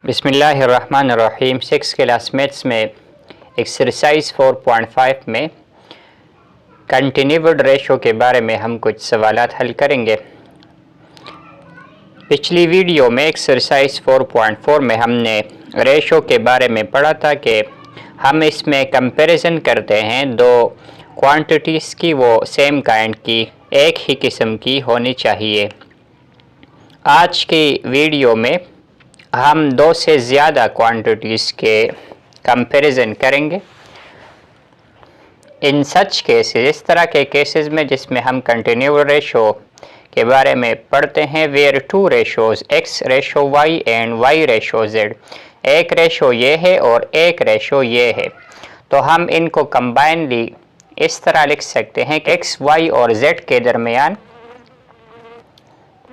बिस्मिल्लाहिर्रहमानिर्रहीम। 6 class maths में exercise 4.5 में कंटिन्यूड रेशो के बारे में हम कुछ सवालात हल करेंगे। पिछली वीडियो में एक्सरसाइज 4.4 में हमने रेशो के बारे में पढ़ा था कि हम इसमें कंपैरिजन करते हैं दो क्वांटिटीज़ की, वो सेम काइंड की, एक ही किस्म की होनी चाहिए। आज की वीडियो में हम दो से ज़्यादा क्वांटिटीज़ के कंपैरिजन करेंगे। इन सच केसेस, इस तरह के केसेस में जिसमें हम कंटिन्यूड रेशो के बारे में पढ़ते हैं, where two ratios x ratio y and y ratio z, एक रेशो ये है और एक रेशो ये है, तो हम इनको कंबाइनली इस तरह लिख सकते हैं कि x, y और z के दरमियान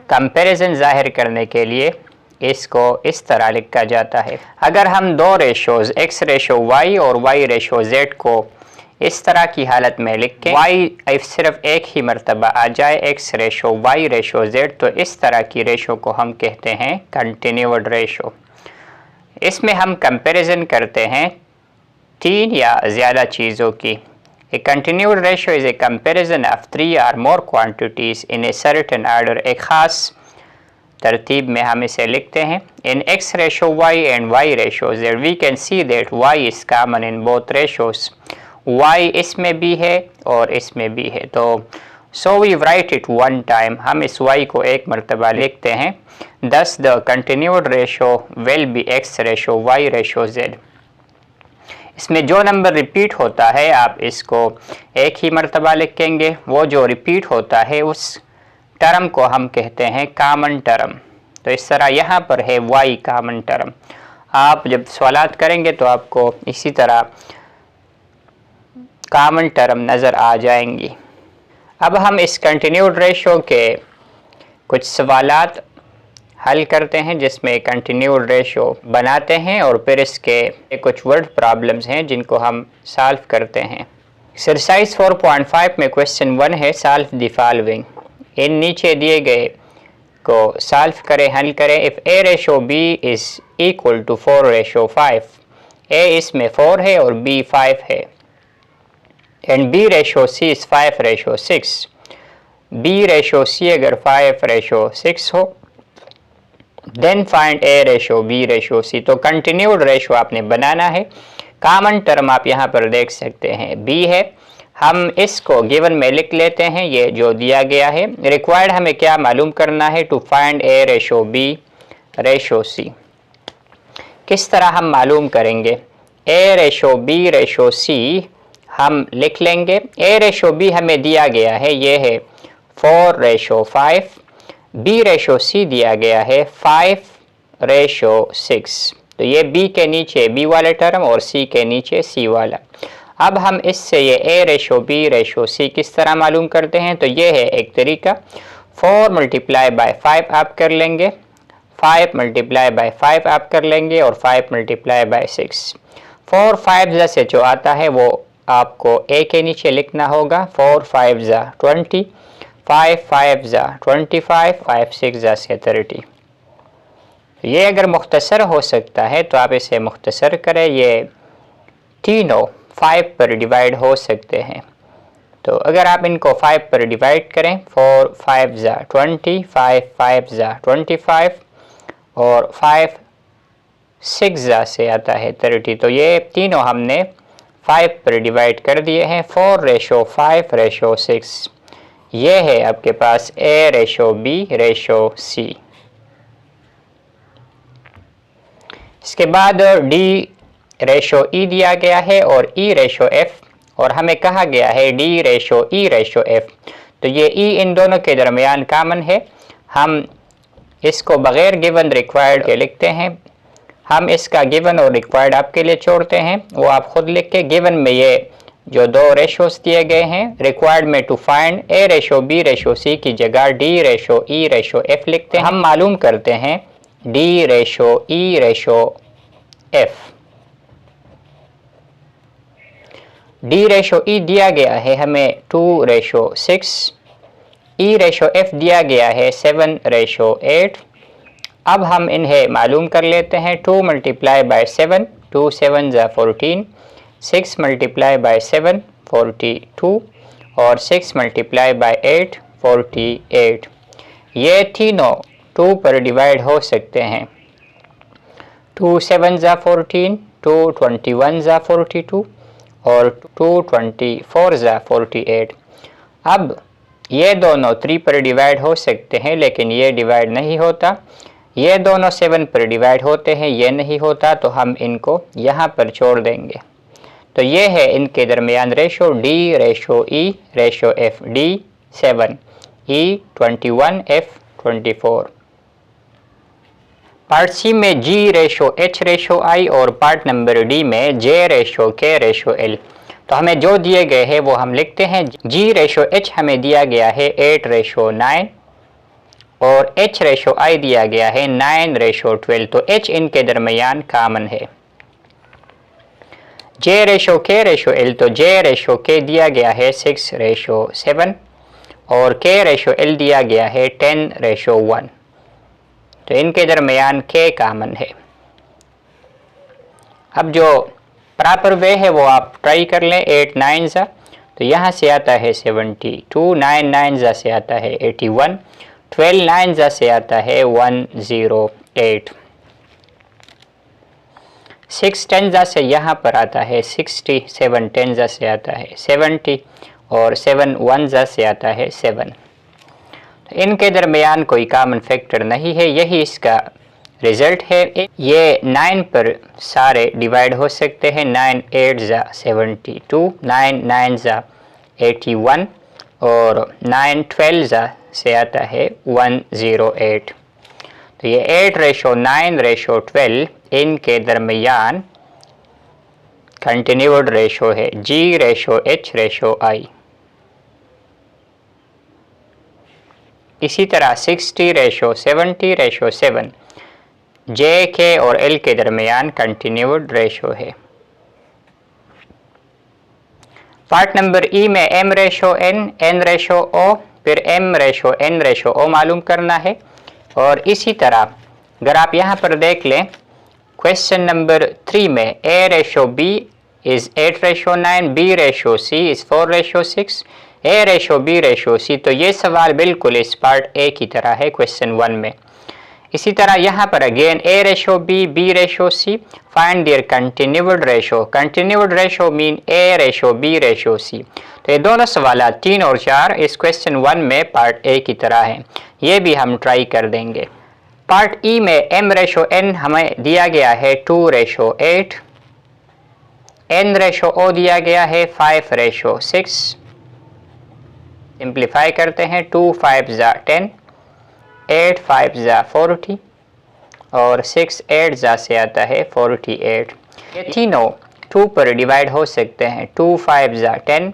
कंपैरिजन ज़ाहिर करने के लिए इसको इस तरह लिखा जाता है। अगर हम दो रेशोज़ x रेशो y और y रेशो z को इस तरह की हालत में लिखें, y सिर्फ एक ही मरतबा आ जाए x ratio y ratio z, तो इस तरह की रेशो को हम कहते हैं कंटिन्यूड रेशो। इसमें हम कंपैरिजन करते हैं तीन या ज़्यादा चीज़ों की। A continued ratio is a comparison of 3 or more quantities in a certain order। एक ख़ास तरतीब में हम इसे लिखते हैं। In x ratio y and y ratio z we can see that y is common in both ratios, y इसमें भी है और इसमें भी है, तो so we write it one time, हम इस y को एक मरतबा लिखते हैं। Thus the continued ratio will be x ratio y ratio z। इसमें जो नंबर रिपीट होता है आप इसको एक ही मरतबा लिखेंगे, वो जो रिपीट होता है उस टर्म को हम कहते हैं कॉमन टर्म। तो इस तरह यहाँ पर है y कॉमन टर्म। आप जब सवालात करेंगे तो आपको इसी तरह कॉमन टर्म नज़र आ जाएंगी। अब हम इस कंटिन्यूड रेशो के कुछ सवालात हल करते हैं जिसमें कंटिन्यूड रेशो बनाते हैं और फिर इसके कुछ वर्ड प्रॉब्लम्स हैं जिनको हम सॉल्व करते हैं। एक्सरसाइज 4.5 में क्वेश्चन 1 है, सॉल्व द फॉलोइंग। इन नीचे दिए गए को सॉल्व करें, हल करें। If a ratio b is equal to 4 ratio 5, a इसमें 4 है और b 5 है, and b ratio c is 5 ratio 6, b ratio c अगर 5 रेशो 6 हो, then find a ratio b ratio c। तो कंटिन्यूड रेशो आपने बनाना है। कॉमन टर्म आप यहाँ पर देख सकते हैं b है, हम इसको गिवन में लिख लेते हैं, ये जो दिया गया है। रिक्वायर्ड हमें क्या मालूम करना है, to find a ratio b ratio c। किस तरह हम मालूम करेंगे, a ratio b ratio c हम लिख लेंगे। a रेशो b हमें दिया गया है, ये है 4 रेशो 5, b रेशो c दिया गया है 5 रेशो 6, तो ये b के नीचे b वाला टर्म और c के नीचे c वाला। अब हम इससे ये a ratio b ratio c किस तरह मालूम करते हैं, तो ये है एक तरीका। 4 मल्टीप्लाई बाय 5 आप कर लेंगे, 5 मल्टीप्लाई बाय 5 आप कर लेंगे और 5 मल्टीप्लाई बाय 6। 4 5 से जो आता है वो आपको a के नीचे लिखना होगा। 4 5 20, 5 5 25, 5 6 से 30। ये अगर मुख्तसर हो सकता है तो आप इसे मुख्तसर करें, ये तीनों 5 पर डिवाइड हो सकते हैं। तो अगर आप इनको 5 पर डिवाइड करें, 4 5 20, 5 5 25 और 5 6 से आता है 30, तो ये तीनों हमने 5 पर डिवाइड कर दिए हैं। 4 रेशो 5 रेशो 6, ये है आपके पास a ratio b ratio c। इसके बाद d रेशो e दिया गया है और e रेशो f, और हमें कहा गया है d ratio e ratio f, तो ये e इन दोनों के दरमियान कॉमन है। हम इसको बग़ैर गिवन रिक्वायर्ड के लिखते हैं। हम इसका गिवन और रिक्वायर्ड आपके लिए छोड़ते हैं, वो आप खुद लिख के। गिवन में ये जो दो रेशोस दिए गए हैं, रिक्वायर्ड में to find a ratio b ratio c की जगह d ratio e ratio f लिखते हैं। हम मालूम करते हैं d ratio e ratio f। d ratio e दिया गया है हमें 2 रेशो 6, e रेशो f दिया गया है 7 रेशो 8, अब हम इन्हें मालूम कर लेते हैं। 2 मल्टीप्लाई बाय 7, 2 7 ज़ा 14, 6 मल्टीप्लाई बाय 7 42 और 6 मल्टीप्लाई बाय 8 48। ये तीनों 2 पर डिवाइड हो सकते हैं। 2 7 ज़ा 14, 2 21 ज़ा 42 और 2 24 ज़ा 48। अब ये दोनों 3 पर डिवाइड हो सकते हैं, लेकिन ये डिवाइड नहीं होता। ये दोनों 7 पर डिवाइड होते हैं, ये नहीं होता, तो हम इनको यहाँ पर छोड़ देंगे। तो ये है इनके दरमियान ratio D ratio E ratio F। D 7, E 21, F 24। Part C में G ratio H ratio I और पार्ट नंबर D में J ratio K ratio L। तो हमें जो दिए गए हैं वो हम लिखते हैं। G रेशो H हमें दिया गया है 8 रेशो 9 और H रेशो I दिया गया है 9 रेशो 12। तो H इनके दरमियान कामन है। J ratio K ratio L, तो J रेशो K दिया गया है 6 रेशो 7 और K रेशो L दिया गया है 10 रेशो 1। तो इनके दरमियान K कामन है। अब जो प्रॉपर वे है वो आप ट्राई कर लें। 8 9 ज़ा, तो यहाँ से आता है 72, 9 9 ज़ा से आता है 81, 12 9 ज़ा से आता है 108, 6 10 ज़ा से यहाँ पर आता है 60, 7 10 ज़ा से आता है 70 और 7 1 ज़ा से आता है 7। तो इनके दरमियान कोई कॉमन फैक्टर नहीं है, यही इसका रिज़ल्ट है। ये 9 पर सारे डिवाइड हो सकते हैं। 9 8 ज़ा 72, 9 9 ज़ा 81 और 9 12 ज़ा से आता है 108। तो ये 8 रेशो 9 रेशो 12 इनके दरमियान कंटिन्यूड रेशो है। G ratio H ratio I। इसी तरह 60 रेशो 70 रेशो 7 J K और L के दरमियान कंटिन्यूड रेशो है। पार्ट नंबर E में M ratio N, N ratio O, फिर M ratio N ratio O मालूम करना है। और इसी तरह अगर आप यहाँ पर देख लें, क्वेश्चन नंबर 3 में A ratio B is 8 ratio 9, B ratio C is 4 ratio 6, A ratio B ratio C। तो ये सवाल बिल्कुल इस पार्ट A की तरह है क्वेश्चन 1 में। इसी तरह यहाँ पर again A ratio B, B ratio C, find their continued ratio. Continued ratio mean A ratio B ratio C। तो ये दोनों सवाल 3 और 4 इस क्वेश्चन 1 में पार्ट A की तरह हैं, ये भी हम ट्राई कर देंगे। पार्ट E में M रेशो N हमें दिया गया है 2 रेशो 8, N रेशो O दिया गया है 5 रेशो 6। सिंप्लीफाई करते हैं। 2 5 ज़ा 10, 8 5 ज़ा 40 और 6 8 ज़ा से आता है 48। ये तीनों 2 पर डिवाइड हो सकते हैं। 2 5 ज़ा 10,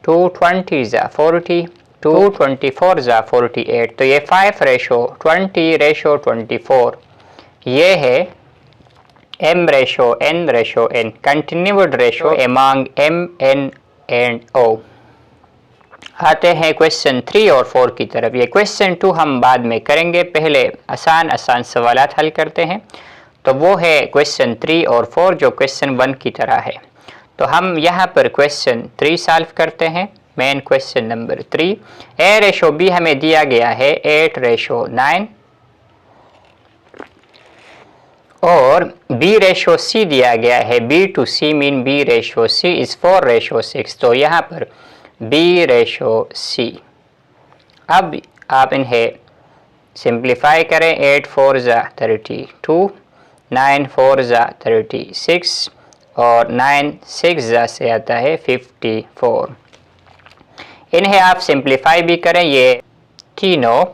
2 20 ज़ा 40, 2 24 ज़ा 48। तो ये 5 रेशो 20 रेशो 24 ये है M ratio N ratio N, continued ratio among M N and O। आते हैं क्वेश्चन 3 और 4 की तरफ। ये क्वेश्चन 2 हम बाद में करेंगे, पहले आसान सवालात हल करते हैं। तो वो है क्वेश्चन 3 और 4 जो क्वेश्चन 1 की तरह है। तो हम यहाँ पर क्वेश्चन 3 सॉल्व करते हैं। Main question number 3, A ratio B हमें दिया गया है 8 रेशो 9 और B रेशो C दिया गया है। B to C mean B ratio C is 4 ratio 6। तो यहाँ पर B रेशो C। अब आप इन्हें सिंप्लीफाई करें। 8 4 ज़ा 32, 9 4 ज़ा 36 और 9 6 ज़ा से आता है 54। इन्हें आप सिंप्लीफाई भी करें, ये तीनों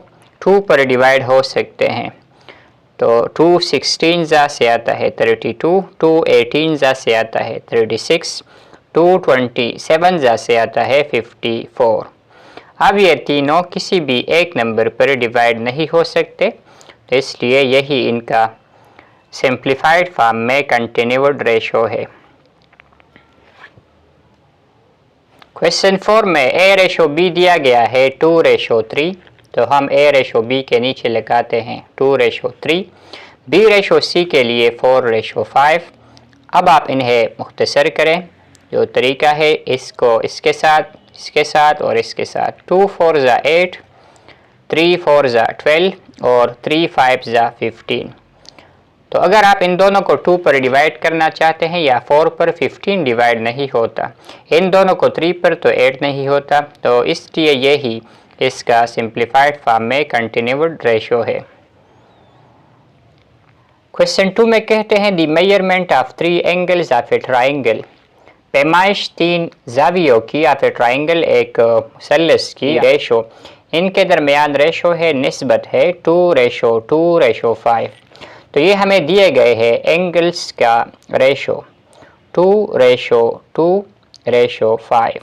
2 पर डिवाइड हो सकते हैं। तो 2 16 ज़ा से आता है 32, 2 18 ज़ा से आता है 36, 2 27 ज़ा से आता है 54। अब ये तीनों किसी भी एक नंबर पर डिवाइड नहीं हो सकते, तो इसलिए यही इनका सिंप्लीफाइड फॉर्म में कंटिन्यूड रेशो है। क्वेश्चन 4 में A रेशो B दिया गया है 2 रेशो 3। तो हम A/B के नीचे लगाते हैं 2/3, B/C के लिए 4/5। अब आप इन्हें मुख्तसर करें। जो तरीका है इसको इसके साथ और इसके साथ 2 4 ज़ा 8, 3 4 ज़ा 12 और 3 5 ज़ा 15। तो अगर आप इन दोनों को 2 पर डिवाइड करना चाहते हैं या 4 पर, 15 डिवाइड नहीं होता। इन दोनों को 3 पर तो 8 नहीं होता, तो इसलिए यही इसका सिंप्लीफाइड फॉर्म में कंटिन्यूड रेशो है। क्वेश्चन 2 में कहते हैं the measurement of 3 angles of a triangle. पैमाइश 3 जावियों की ऑफ ए ट्राइंगल, एक मुसल्लस की रेशो, इनके दरमियान रेशो है, निस्बत है 2/2/5। तो ये हमें दिए गए हैं एंगल्स का रेशो 2/2/5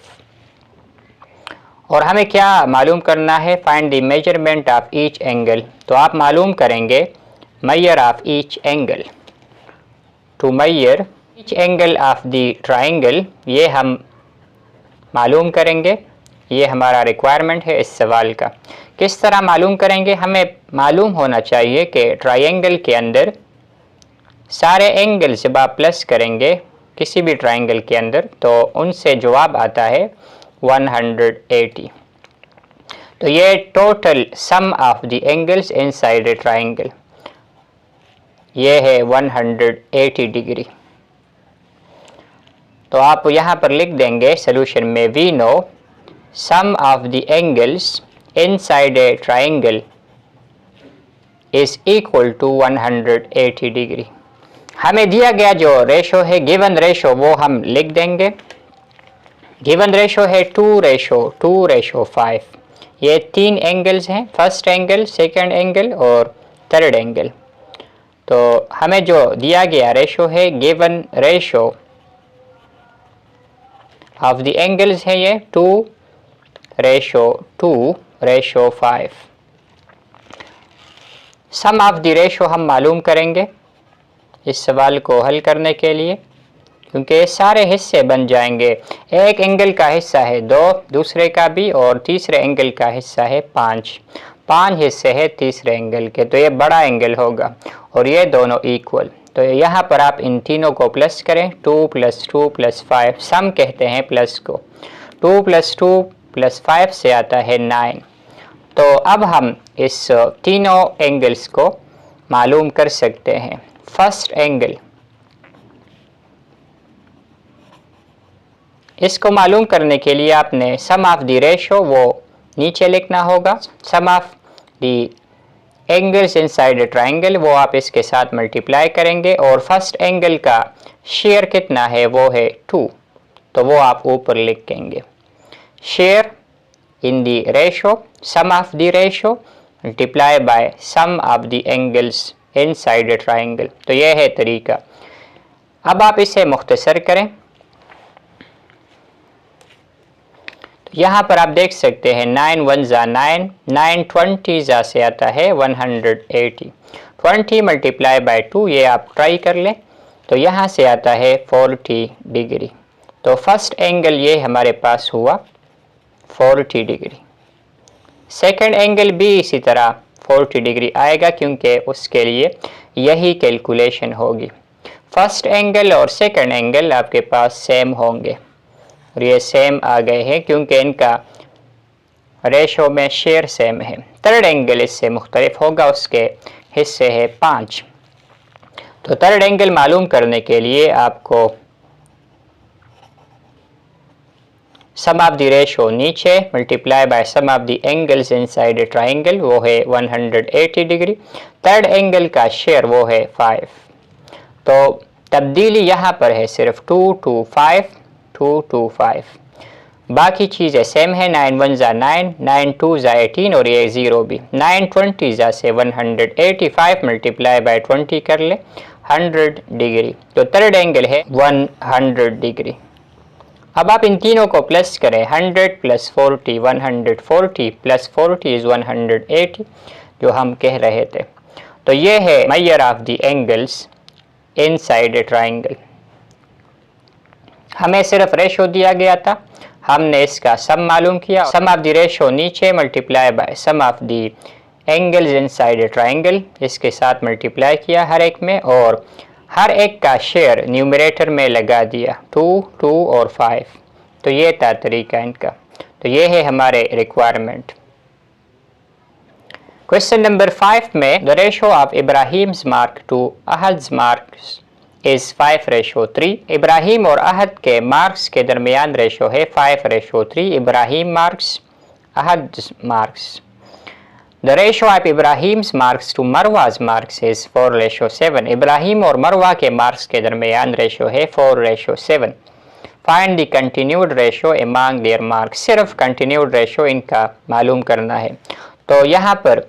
और हमें क्या मालूम करना है, find the measurement of each angle. तो आप मालूम करेंगे measure of each angle. To measure each angle of the triangle, ये हम मालूम करेंगे, ये हमारा रिक्वायरमेंट है इस सवाल का। किस तरह मालूम करेंगे, हमें मालूम होना चाहिए कि ट्राइंगल के अंदर सारे एंगल जब आप प्लस करेंगे किसी भी ट्राइंगल के अंदर तो उनसे जवाब आता है 180। तो ये total sum of the angles inside a triangle, ये है 180 डिग्री। तो आप यहाँ पर लिख देंगे सॉल्यूशन में, we know sum of the angles inside a triangle is equal to 180 degree. हमें दिया गया जो रेशो है, गिवन रेशो, वो हम लिख देंगे। गिवन रेशो है 2/2/5। ये 3 एंगल्स हैं, फर्स्ट एंगल, सेकंड एंगल और थर्ड एंगल। तो हमें जो दिया गया रेशो है, given ratio of the angles है ये 2/2/5। सम ऑफ द रेशो हम मालूम करेंगे इस सवाल को हल करने के लिए, क्योंकि सारे हिस्से बन जाएंगे। एक एंगल का हिस्सा है 2, दूसरे का भी, और तीसरे एंगल का हिस्सा है 5। 5 हिस्से हैं तीसरे एंगल के, तो ये बड़ा एंगल होगा और ये दोनों इक्वल। तो यहाँ पर आप इन तीनों को प्लस करें, 2 + 2 + 5, सम कहते हैं प्लस को। 2 + 2 + 5 से आता है 9। तो अब हम इस तीनों एंगल्स को मालूम कर सकते हैं। फर्स्ट एंगल, इसको मालूम करने के लिए आपने सम ऑफ द रेशो वो नीचे लिखना होगा, sum of the angles inside a triangle वो आप इसके साथ मल्टीप्लाई करेंगे, और फर्स्ट एंगल का शेयर कितना है वो है 2, तो वो आप ऊपर लिखेंगे। Share in the ratio, sum of the ratio multiply by sum of the angles inside a triangle। तो यह है तरीका। अब आप इसे मुख्तसर करें। तो यहाँ पर आप देख सकते हैं 9 1 ज़ा 9, 9 20 ज़ा से आता है 180, 20 मल्टीप्लाई बाय 2, ये आप ट्राई कर लें, तो यहाँ से आता है 40 डिग्री। तो फर्स्ट एंगल ये हमारे पास हुआ 40 डिग्री। सेकंड एंगल भी इसी तरह 40 डिग्री आएगा, क्योंकि उसके लिए यही कैलकुलेशन होगी। फर्स्ट एंगल और सेकंड एंगल आपके पास सेम होंगे और ये सेम आ गए हैं क्योंकि इनका रेशो में शेयर सेम है। थर्ड एंगल इससे मुख्तलिफ होगा, उसके हिस्से है 5। तो थर्ड एंगल मालूम करने के लिए आपको सम ऑफ द रेशो नीचे multiply by sum of the angles inside a triangle, वो है 180 डिग्री। थर्ड एंगल का शेयर वो है 5। तो तब्दीली यहाँ पर है सिर्फ 2 2 5, 2 2 5, बाकी चीज़ें सेम है। 9 1 ज़ा 9, 9 2 ज़ा 18 और ये 0 भी। 9 20 ज़ा से 185 मल्टीप्लाई बाय 20 कर ले 100 डिग्री। तो थर्ड एंगल है 100 डिग्री। अब आप इन तीनों को प्लस करें, 100 + 40 140 + 40 इज़ 180 जो हम कह रहे थे। तो ये है measure of the angles inside a triangle. हमें सिर्फ रेशो दिया गया था, हमने इसका सम मालूम किया, सम ऑफ द रेशो नीचे multiply by sum of the angles inside a triangle, इसके साथ मल्टीप्लाई किया हर एक में, और हर एक का शेयर न्यूमरेटर में लगा दिया 2, 2 और 5। तो ये था तरीका इनका। तो ये है हमारे रिक्वायरमेंट। क्वेश्चन नंबर 5 में the ratio of Ibrahim's mark to Ahad's marks is 5:3। Ibrahim और अहद के मार्क्स के दरमियान रेशो है 5:3। Ibrahim marks, Ahad marks. The ratio of Ibrahim's marks to Marwa's marks is 4:7। Ibrahim और मरवा के मार्क्स के दरमियान रेशो है 4:7। Find the continued ratio among their marks. सिर्फ कंटिन्यूड रेशो इनका मालूम करना है। तो यहाँ पर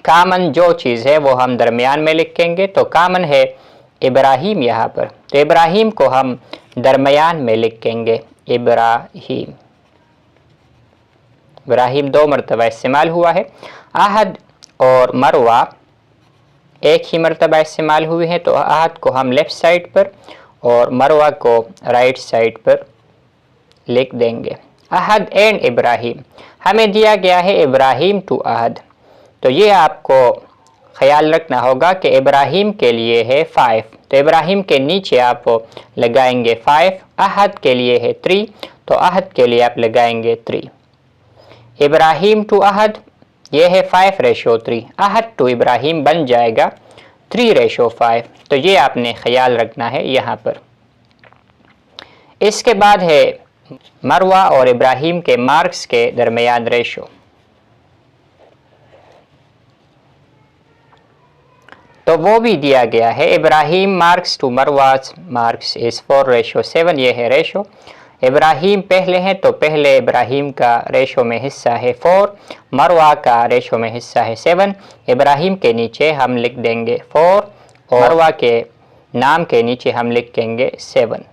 कामन जो चीज़ है वो हम दरमियान में लिखेंगे। तो कामन है इब्राहिम यहाँ पर, तो इब्राहिम को हम दरमियान में लिखेंगे। इब्राहिम, इब्राहिम 2 मरतबा इस्तेमाल हुआ है। अहद और मरवा एक ही मरतबा इस्तेमाल हुए हैं, तो अहद को हम लेफ़्ट साइड पर और मरवा को राइट साइड पर लिख देंगे। अहद एंड इब्राहिम, हमें दिया गया है इब्राहिम टू अहद, तो ये आपको ख्याल रखना होगा कि इब्राहिम के लिए है 5, तो इब्राहिम के नीचे आप लगाएंगे 5। अहद के लिए है 3, तो अहद के लिए आप लगाएंगे 3। इब्राहिम टू अहद ये है 5:3। अहद टू इब्राहिम बन जाएगा 3:5। तो ये आपने ख्याल रखना है यहाँ पर। इसके बाद है मरवा और इब्राहिम के मार्क्स के दरमियान रेशो। तो वो भी दिया गया है। Ibrahim marks to Marwa's marks is 4:7। ये है रेशो। इब्राहिम पहले हैं तो पहले इब्राहिम का रेशो में हिस्सा है 4, मरवा का रेशो में हिस्सा है 7। इब्राहिम के नीचे हम लिख देंगे 4 और मरवा के नाम के नीचे हम लिखेंगे 7।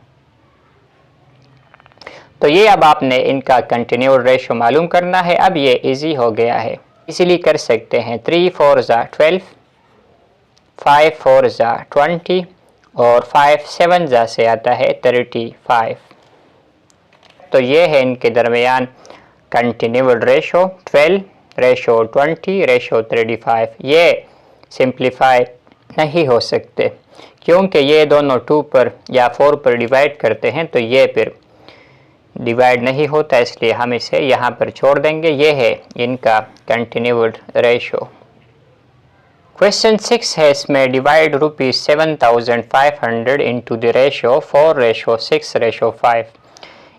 तो ये अब आपने इनका कंटिन्यूड रेशो मालूम करना है। अब ये इजी हो गया है, इसीलिए कर सकते हैं 3 4 12, 5 4 20 और 5 7 से आता है 35। तो ये है इनके दरमियान कंटिन्यूड रेशो 12:20:35। ये सिंप्लीफाई नहीं हो सकते क्योंकि ये दोनों 2 पर या 4 पर डिवाइड करते हैं, तो ये फिर डिवाइड नहीं होता, इसलिए हम इसे यहाँ पर छोड़ देंगे। ये है इनका कंटिन्यूड रेशो। क्वेश्चन 6 है, इसमें डिवाइड ₹7,500 इंटू द रेशो 4:6:5।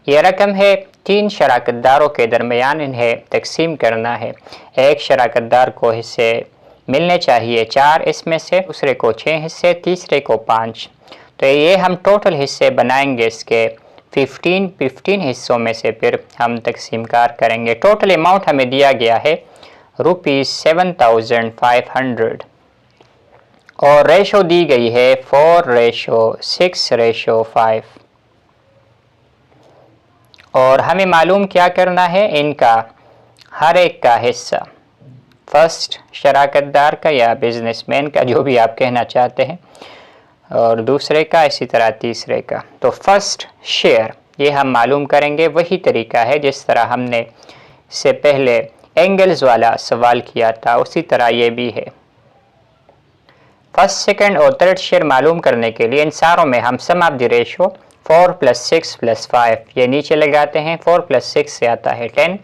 ये रकम है 3 शराकतदारों के दरमियान, इन्हें तकसीम करना है। एक शराकतदार को हिस्से मिलने चाहिए 4 इसमें से, दूसरे को 6 हिस्से, तीसरे को 5। तो ये हम टोटल हिस्से बनाएंगे इसके 15 हिस्सों में से फिर हम तकसीम कार करेंगे। टोटल अमाउंट हमें दिया गया है ₹7,500 और रेशो दी गई है 4:6:5। और हमें मालूम क्या करना है, इनका हर एक का हिस्सा, फर्स्ट शराकतदार का या बिजनेसमैन का, जो भी आप कहना चाहते हैं, और दूसरे का, इसी तरह तीसरे का। तो फर्स्ट शेयर ये हम मालूम करेंगे। वही तरीका है जिस तरह हमने इससे पहले एंगल्स वाला सवाल किया था, उसी तरह ये भी है। फर्स्ट, सेकंड और थर्ड शेयर मालूम करने के लिए इन सारों में हम सम ऑफ द रेशो 4 + 6 + 5 ये नीचे लगाते हैं। 4 + 6 से आता है 10,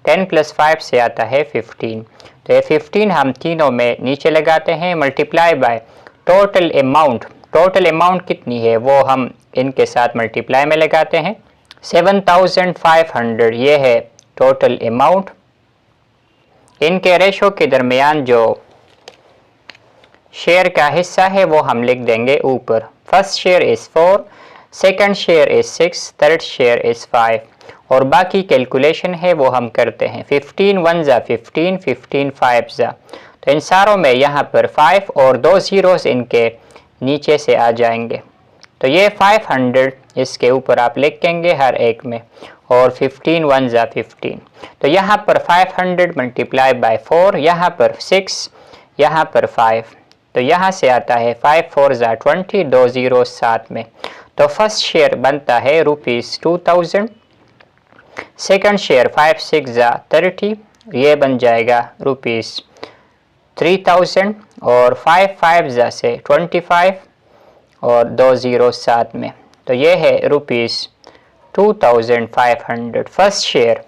10 + 5 से आता है 15। तो ये 15 हम तीनों में नीचे लगाते हैं, multiply by total amount. Total amount कितनी है वो हम इनके साथ मल्टीप्लाई में लगाते हैं। 7,500 ये है टोटल अमाउंट। इनके रेशो के दरमियान जो शेयर का हिस्सा है वो हम लिख देंगे ऊपर। First share is 4, second share is 6, third share is 5 और बाकी कैलकुलेशन है वो हम करते हैं। 15 1 15, 15 5 तो इन सारों में यहाँ पर 5 और 2 ज़ीरोस इनके नीचे से आ जाएंगे। तो ये 500 इसके ऊपर आप लिखेंगे हर एक में, और 15 1 15। तो यहाँ पर 500 मल्टीप्लाई बाय 4, यहाँ पर 6, यहाँ पर 5। तो यहाँ से आता है 5 4 20, 2 ज़ीरो साथ में। तो फर्स्ट शेयर बनता है ₹2000 सेकंड शेयर 5 6 ज़ा 30, ये बन जाएगा ₹3000 और 5 5 ज़ा से 25 और 2 ज़ीरो साथ में, तो ये है ₹2500 फर्स्ट शेयर,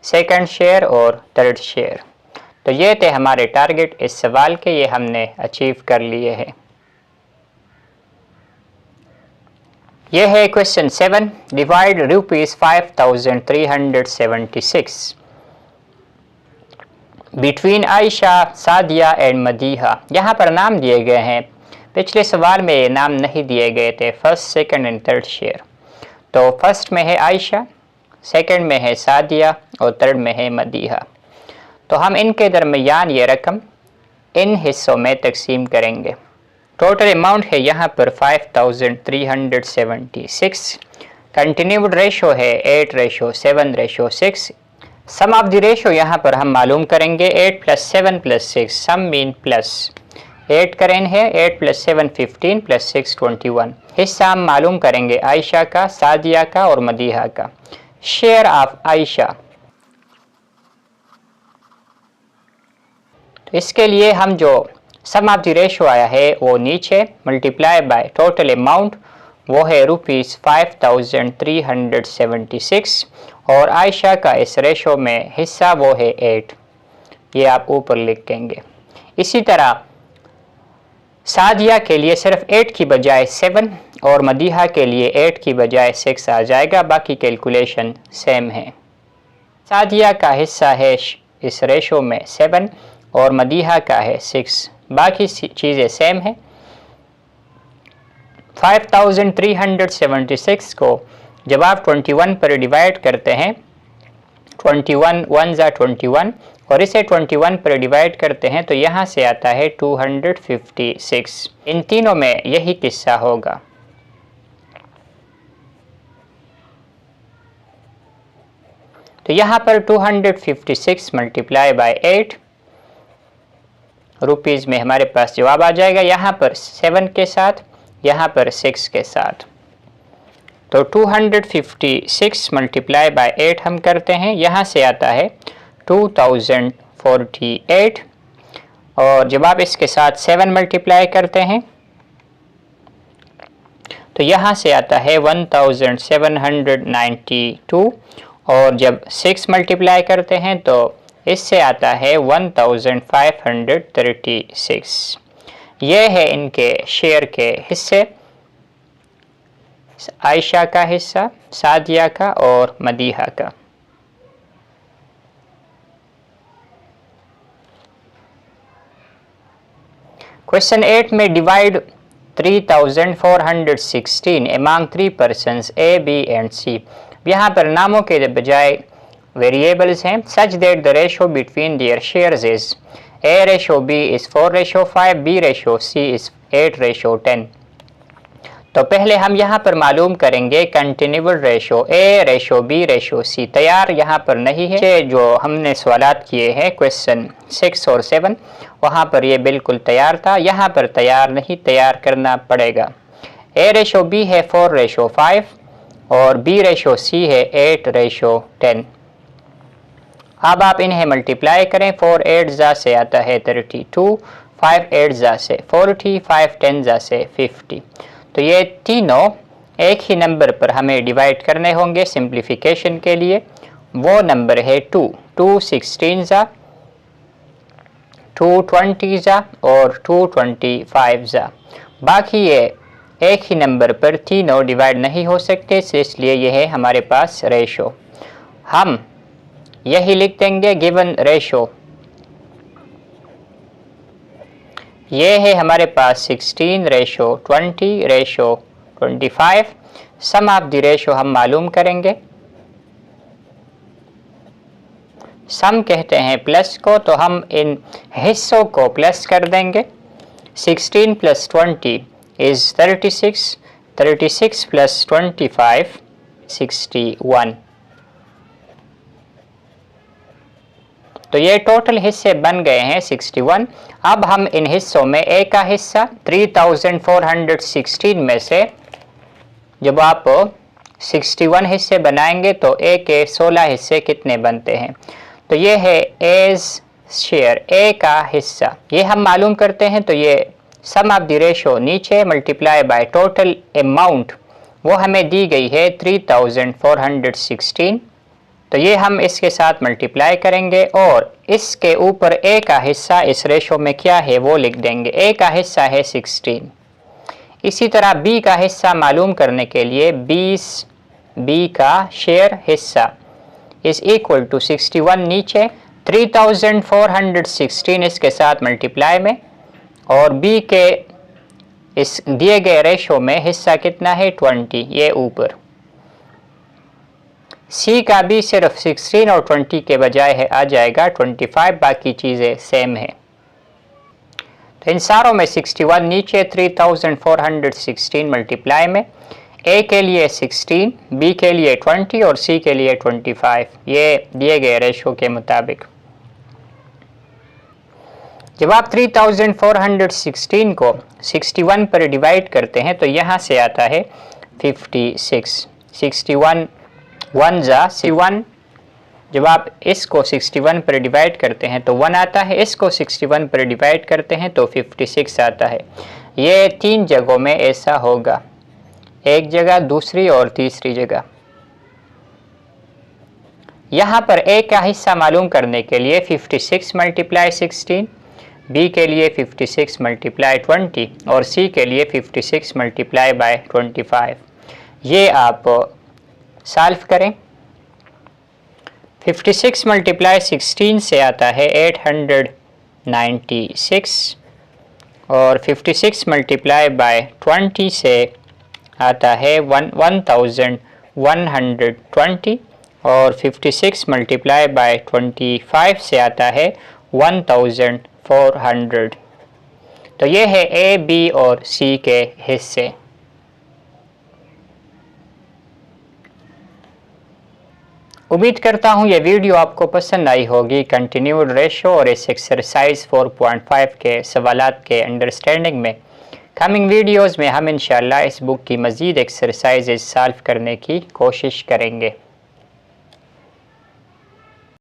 सेकंड शेयर और थर्ड शेयर। तो ये थे हमारे टारगेट इस सवाल के, ये हमने अचीव कर लिए हैं। ये है question 7, divide ₹5376 between Ayesha, Sadia and Madiha. यहाँ पर नाम दिए गए हैं, पिछले सवाल में ये नाम नहीं दिए गए थे, first second and third share. तो फर्स्ट में है आयशा, सेकंड में है सादिया और थर्ड में है मदीहा। तो हम इनके दरमियान ये रकम इन हिस्सों में तकसीम करेंगे। टोटल अमाउंट है यहाँ पर 5376, कंटिन्यूड रेशो है 8:7:6। सम ऑफ द रेशो यहाँ पर हम मालूम करेंगे 8 + 7 + 6, सम मीन प्लस 8 करें है, 8 + 7 15 + 6 21। हिस्सा हम मालूम करेंगे आयशा का, सादिया का और मदीहा का। शेयर ऑफ आयशा, तो इसके लिए हम जो सम ऑफ द रेशो आया है वो नीचे मल्टीप्लाई बाय टोटल अमाउंट, वो है ₹5376 और आयशा का इस रेशो में हिस्सा वो है 8, ये आप ऊपर लिखेंगे। इसी तरह सादिया के लिए सिर्फ 8 की बजाय 7 और मदीहा के लिए 8 की बजाय 6 आ जाएगा, बाकी कैलकुलेशन सेम है। सादिया का हिस्सा है इस रेशो में 7 और मदीहा का है 6, बाकी चीज़ें सेम है। 5376 को जब आप 21 पर डिवाइड करते हैं, 21 1 ज़ा 21 और इसे 21 पर डिवाइड करते हैं तो यहाँ से आता है 256। इन तीनों में यही किस्सा होगा। तो यहाँ पर 256 मल्टीप्लाई बाय 8 रुपीज़ में हमारे पास जवाब आ जाएगा, यहाँ पर 7 के साथ, यहाँ पर 6 के साथ। तो 256 मल्टीप्लाई बाय 8 हम करते हैं, यहाँ से आता है 2048 और जब आप इसके साथ 7 मल्टीप्लाई करते हैं तो यहाँ से आता है 1792 और जब 6 मल्टीप्लाई करते हैं तो इससे आता है 1536। ये है इनके शेयर के हिस्से, आयशा का हिस्सा, सादिया का और मदीहा का। क्वेश्चन 8 में divide 3416 among 3 persons A, B and C। यहाँ पर नामों के बजाय वेरिएबल्स हैं, such that the ratio between their shares is A/B is 4/5, B/C is 8/10। तो पहले हम यहाँ पर मालूम करेंगे कंटिन्यूअल रेशो A/B/C। तैयार यहाँ पर नहीं है, जो हमने सवालात किए हैं क्वेश्चन 6 और 7 वहाँ पर ये बिल्कुल तैयार था, यहाँ पर तैयार नहीं, तैयार करना पड़ेगा। A/B है 4/5 और B/C है 8/10। अब आप इन्हें मल्टीप्लाई करें, 4 8 ज़ा से आता है 32, 5 8 ज़ा से 40, 5 10 ज़ा से 50। तो ये तीनों एक ही नंबर पर हमें डिवाइड करने होंगे सिंप्लीफिकेशन के लिए, वो नंबर है 2 16 ज़ा, 220 ज़ा और 225 ज़ा। बाकी ये एक ही नंबर पर तीनों डिवाइड नहीं हो सकते, इसलिए यह है हमारे पास रेशो। हम यही लिख देंगे गिवन रेशो, ये है हमारे पास 16:20:25। सम ऑफ द रेशो हम मालूम करेंगे, सम कहते हैं प्लस को, तो हम इन हिस्सों को प्लस कर देंगे। 16 + 20 is 36, 36 + 25 61। तो ये टोटल हिस्से बन गए हैं 61। अब हम इन हिस्सों में ए का हिस्सा 3416 में से जब आप 61 हिस्से बनाएंगे तो ए के 16 हिस्से कितने बनते हैं। तो ये है एज शेयर, ए का हिस्सा, ये हम मालूम करते हैं। तो ये सम ऑफ द रेशो नीचे मल्टीप्लाई बाय टोटल अमाउंट, वो हमें दी गई है 3416। तो ये हम इसके साथ मल्टीप्लाई करेंगे और इसके ऊपर ए का हिस्सा इस रेशो में क्या है वो लिख देंगे। ए का हिस्सा है 16। इसी तरह बी का हिस्सा मालूम करने के लिए 20 बी का शेयर हिस्सा इज इक्वल टू 61 नीचे 3416 इसके साथ मल्टीप्लाई में, और बी के इस दिए गए रेशो में हिस्सा कितना है 20, ये ऊपर। सी का भी सिर्फ 16 और 20 के बजाय है आ जाएगा 25, बाकी चीज़ें सेम है। तो इन सारों में 61 नीचे 3416 मल्टीप्लाई में, ए के लिए 16, बी के लिए 20 और सी के लिए 25, ये दिए गए रेशो के मुताबिक। जब आप 3416 को 61 पर डिवाइड करते हैं तो यहाँ से आता है 56। 61 1 जा 61, जब आप इसको 61 पर डिवाइड करते हैं तो 1 आता है, इसको 61 पर डिवाइड करते हैं तो 56 आता है। ये 3 जगहों में ऐसा होगा, एक जगह, दूसरी और तीसरी जगह। यहाँ पर ए का हिस्सा मालूम करने के लिए 56 मल्टीप्लाई 16, बी के लिए 56 मल्टीप्लाई 20 और सी के लिए 56 मल्टीप्लाई बाय 25। ये आप सॉल्व करें। 56 मल्टीप्लाई 16 से आता है 896 और 56 मल्टीप्लाई बाय 20 से आता है 1120 और 56 मल्टीप्लाई बाय 25 से आता है 1400। तो ये है ए, बी और सी के हिस्से। उम्मीद करता हूँ ये वीडियो आपको पसंद आई होगी। कंटिन्यूड रेशो और इस एक्सरसाइज 4.5 के सवालात के अंडरस्टैंडिंग में कमिंग वीडियोस में हम इंशाल्लाह इस बुक की मज़ीद एक्सरसाइजेज सॉल्व करने की कोशिश करेंगे।